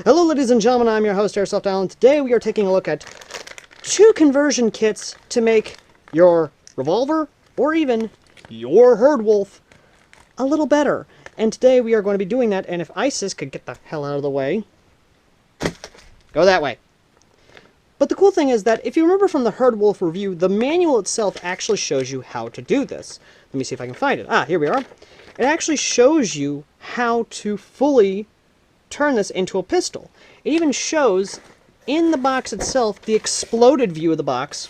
Hello ladies and gentlemen, I'm your host Airsoft Alan. Today we are taking a look at 2 conversion kits to make your revolver, or even your herd wolf, a little better. And today we are going to be doing that, and if ISIS could get the hell out of the way, go that way. But the cool thing is that if you remember from the herd wolf review, the manual itself actually shows you how to do this. Let me see if I can find it. Ah, here we are. It actually shows you how to fully turn this into a pistol. It even shows in the box itself the exploded view of the box,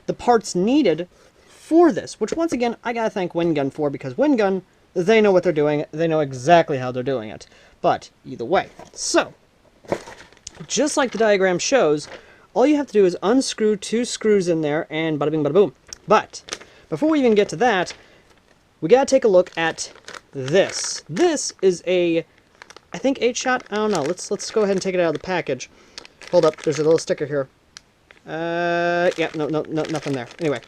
the parts needed for this, which once again I gotta thank WinGun for, because WinGun, they know what they're doing, they know exactly how they're doing it. But either way, so just like the diagram shows, all you have to do is unscrew 2 screws in there and bada bing bada boom. But before we even get to that, we gotta take a look at this. This is a, I think 8-shot. I don't know. Let's go ahead and take it out of the package. Hold up. There's a little sticker here. Yeah, no, nothing there. Anyway,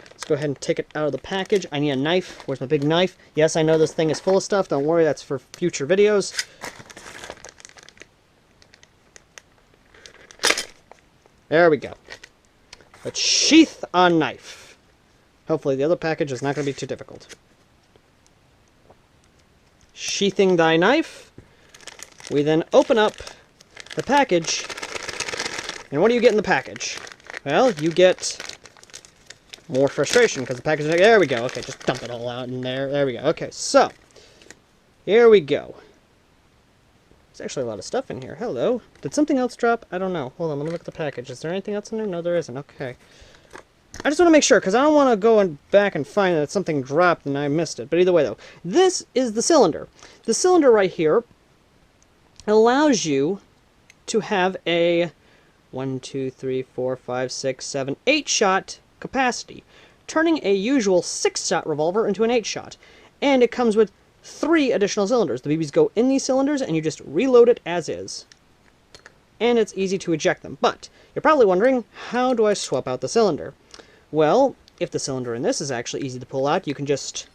let's go ahead and take it out of the package. I need a knife. Where's my big knife? Yes, I know this thing is full of stuff. Don't worry, that's for future videos. There we go. Let's sheath a knife. Hopefully the other package is not going to be too difficult. Sheathing thy knife. We then open up the package, and what do you get in the package? Well, you get more frustration, because the package, there we go, okay, just dump it all out in there, there we go, okay, so, here we go. There's actually a lot of stuff in here, hello. Did something else drop? I don't know, hold on, let me look at the package. Is there anything else in there? No, there isn't, okay. I just want to make sure, because I don't want to go back and find that something dropped and I missed it. But either way, though, this is the cylinder. The cylinder right here allows you to have a 1, 2, 3, 4, 5, 6, 7, 8-shot capacity, turning a usual 6-shot revolver into an 8-shot. And it comes with 3 additional cylinders. The BBs go in these cylinders, and you just reload it as is. And it's easy to eject them. But you're probably wondering, how do I swap out the cylinder? Well, if the cylinder in this is actually easy to pull out, you can just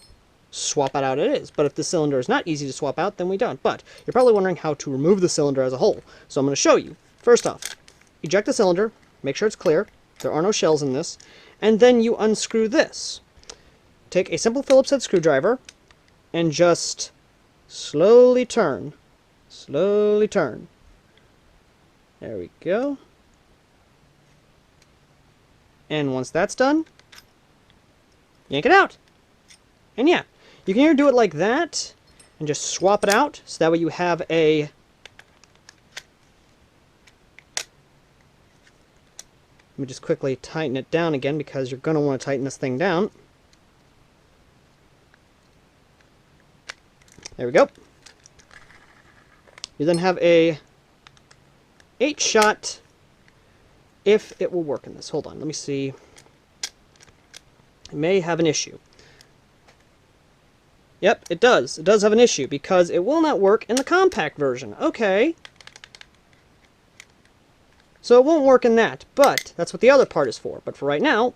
swap it out it is. But if the cylinder is not easy to swap out, then we don't. But you're probably wondering how to remove the cylinder as a whole. So I'm going to show you. First off, eject the cylinder, make sure it's clear, there are no shells in this, and then you unscrew this. Take a simple Phillips head screwdriver and just slowly turn. Slowly turn. There we go. And once that's done, yank it out. And yeah, you can either do it like that and just swap it out, so that way you have a let me just quickly tighten it down again, because you're going to want to tighten this thing down. There we go. You then have a 8-shot, if it will work in this. Hold on, let me see. It may have an issue. Yep, it does. It does have an issue, because it will not work in the compact version. Okay. So it won't work in that, but that's what the other part is for. But for right now,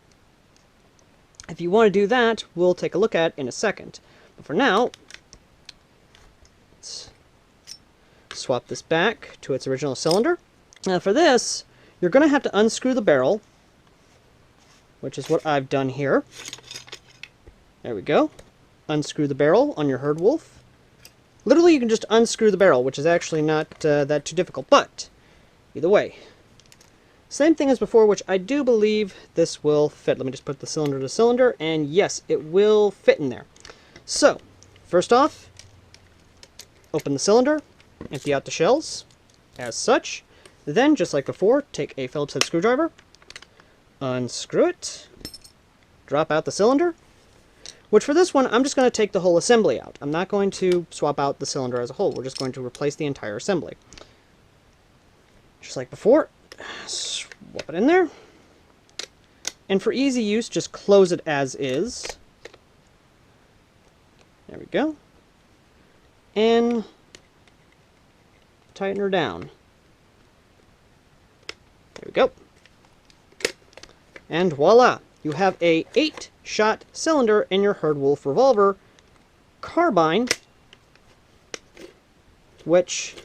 if you want to do that, we'll take a look at it in a second. But for now, let's swap this back to its original cylinder. Now for this, you're going to have to unscrew the barrel, which is what I've done here. There we go. Unscrew the barrel on your herd wolf. Literally, you can just unscrew the barrel, which is actually not that too difficult, but either way. Same thing as before, which I do believe this will fit. Let me just put the cylinder to cylinder, and yes, it will fit in there. So, first off, open the cylinder, empty out the shells, as such. Then, just like before, take a Phillips head screwdriver, unscrew it, drop out the cylinder, which for this one, I'm just going to take the whole assembly out. I'm not going to swap out the cylinder as a whole. We're just going to replace the entire assembly. Just like before, swap it in there. And for easy use, just close it as is. There we go. And tighten her down. There we go. And voila! You have a 8-shot cylinder in your herd wolf revolver carbine, which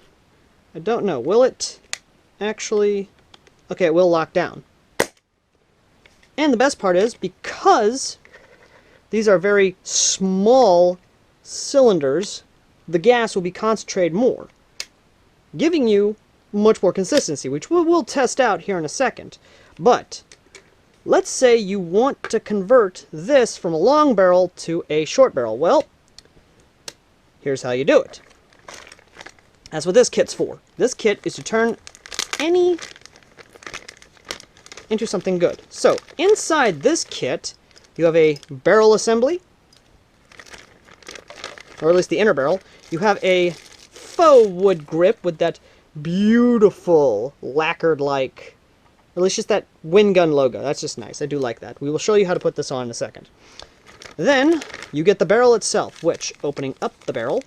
I don't know. Will it actually... Okay, it will lock down. And the best part is, because these are very small cylinders, the gas will be concentrated more, giving you much more consistency, which we'll test out here in a second. But let's say you want to convert this from a long barrel to a short barrel. Well, here's how you do it. That's what this kit's for. This kit is to turn any into something good. So, inside this kit, you have a barrel assembly, or at least the inner barrel. You have a faux wood grip with that beautiful lacquered-like, or at least just that WinGun logo. That's just nice. I do like that. We will show you how to put this on in a second. Then, you get the barrel itself, which, opening up the barrel,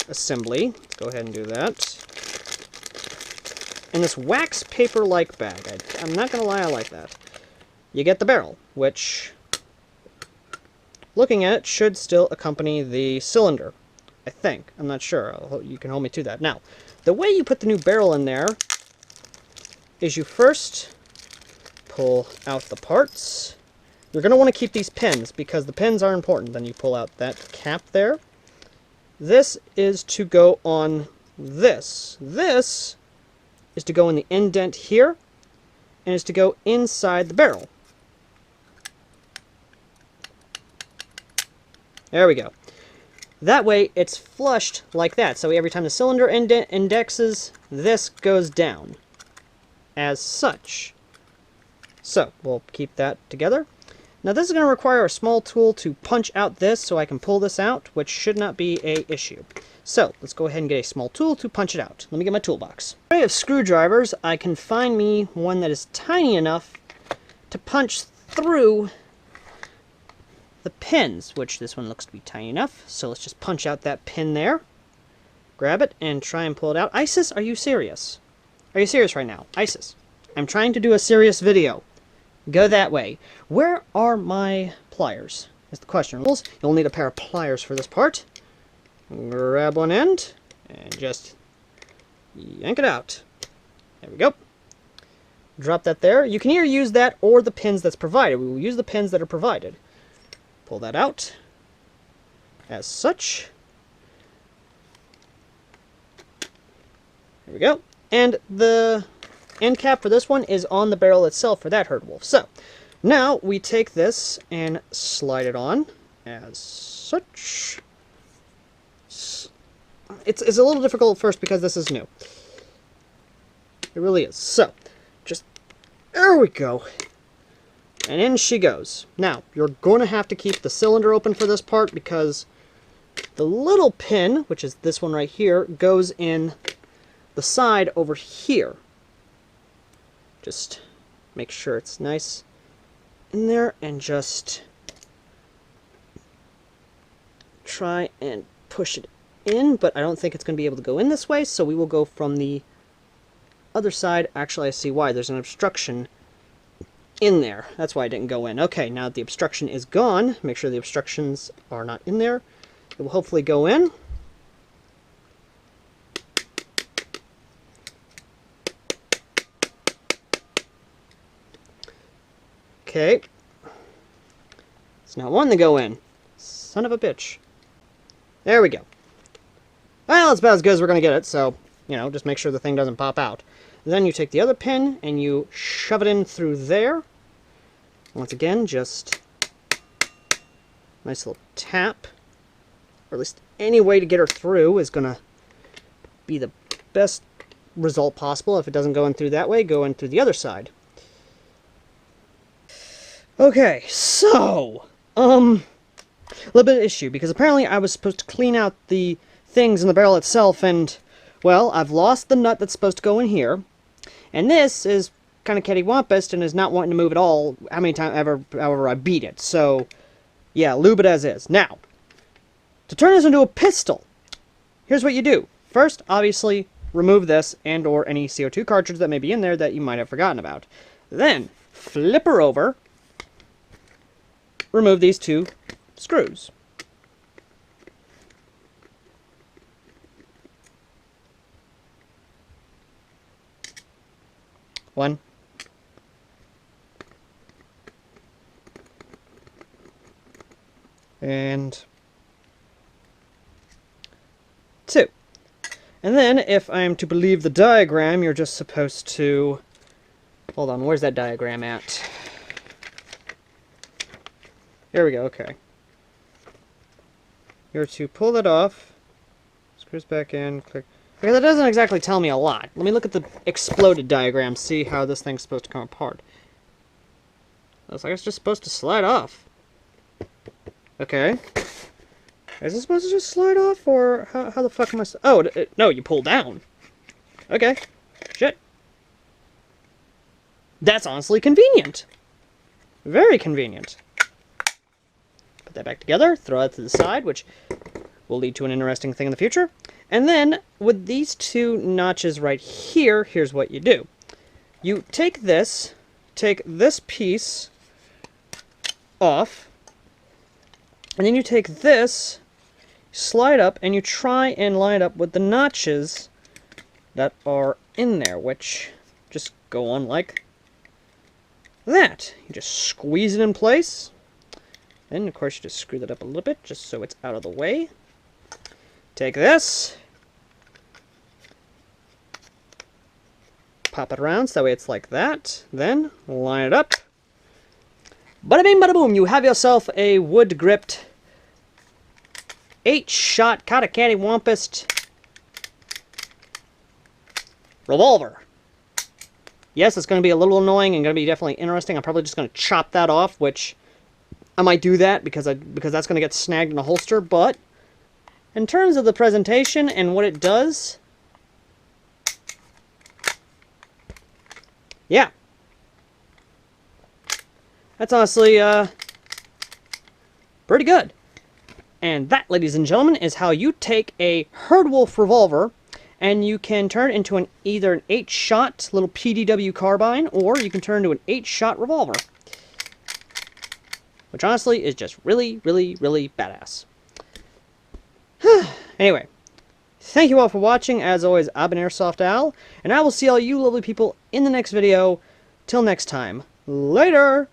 assembly, let's go ahead and do that, in this wax paper-like bag. I'm not going to lie, I like that. You get the barrel, which, looking at it, should still accompany the cylinder. I think. I'm not sure. You can hold me to that. Now, the way you put the new barrel in there is you first pull out the parts. You're going to want to keep these pins, because the pins are important. Then you pull out that cap there. This is to go on this. This is to go in the indent here, and is to go inside the barrel. There we go. That way, it's flushed like that. So every time the cylinder indexes, this goes down as such. So, we'll keep that together. Now, this is going to require a small tool to punch out this so I can pull this out, which should not be an issue. So, let's go ahead and get a small tool to punch it out. Let me get my toolbox. Array of screwdrivers, I can find me one that is tiny enough to punch through the pins, which this one looks to be tiny enough. So let's just punch out that pin there. Grab it and try and pull it out. Isis, are you serious? Are you serious right now? Isis, I'm trying to do a serious video. Go that way. Where are my pliers? Is the question. You'll need a pair of pliers for this part. Grab one end and just yank it out. There we go. Drop that there. You can either use that or the pins that's provided. We will use the pins that are provided. Pull that out as such. There we go. And the end cap for this one is on the barrel itself for that herd wolf. So, now we take this and slide it on as such. It's a little difficult at first because this is new. It really is. So, just, there we go. And in she goes. Now, you're going to have to keep the cylinder open for this part because the little pin, which is this one right here, goes in the side over here. Just make sure it's nice in there and just try and push it in, but I don't think it's going to be able to go in this way, so we will go from the other side. Actually, I see why. There's an obstruction in there. That's why I didn't go in. Okay, now that the obstruction is gone, make sure the obstructions are not in there. It will hopefully go in. Okay. It's not one to go in. Son of a bitch. There we go. Well, it's about as good as we're going to get it, so, you know, just make sure the thing doesn't pop out. Then you take the other pin and you shove it in through there. Once again, just nice little tap. Or at least any way to get her through is going to be the best result possible. If it doesn't go in through that way, go in through the other side. Okay, so, a little bit of issue, because apparently I was supposed to clean out the things in the barrel itself, and, well, I've lost the nut that's supposed to go in here, and this is kind of cattywampus and is not wanting to move at all how many times however I beat it, so, yeah, lube it as is. Now, to turn this into a pistol, here's what you do. First, obviously, remove this and or any CO2 cartridge that may be in there that you might have forgotten about. Then, flip her over, remove these two screws. 1. And 2. And then, if I am to believe the diagram, you're just supposed to... Hold on, where's that diagram at? Here we go, okay. You're to pull that off, screws back in, click... Okay, that doesn't exactly tell me a lot. Let me look at the exploded diagram, see how this thing's supposed to come apart. Looks like it's just supposed to slide off. Okay. Is it supposed to just slide off, or how the fuck am I... Oh, no, you pull down. Okay. Shit. That's honestly convenient. Very convenient. Put that back together, throw that to the side, which will lead to an interesting thing in the future. And then, with these 2 notches right here, here's what you do. You take this piece off, and then you take this, slide up, and you try and line it up with the notches that are in there, which just go on like that. You just squeeze it in place. Then, of course, you just screw that up a little bit, just so it's out of the way. Take this. Pop it around, so that way it's like that. Then, line it up. Bada bing, bada boom, you have yourself a wood-gripped 8-shot catty-wampus revolver. Yes, it's going to be a little annoying and going to be definitely interesting. I'm probably just going to chop that off, which I might do that because that's going to get snagged in a holster. But in terms of the presentation and what it does, yeah, that's honestly pretty good. And that, ladies and gentlemen, is how you take a Herdwolf revolver and you can turn it into either an 8-shot little PDW carbine, or you can turn it into an 8-shot revolver. Which honestly is just really, really, really badass. Anyway, thank you all for watching. As always, I've been Airsoft Al, and I will see all you lovely people in the next video. Till next time, later!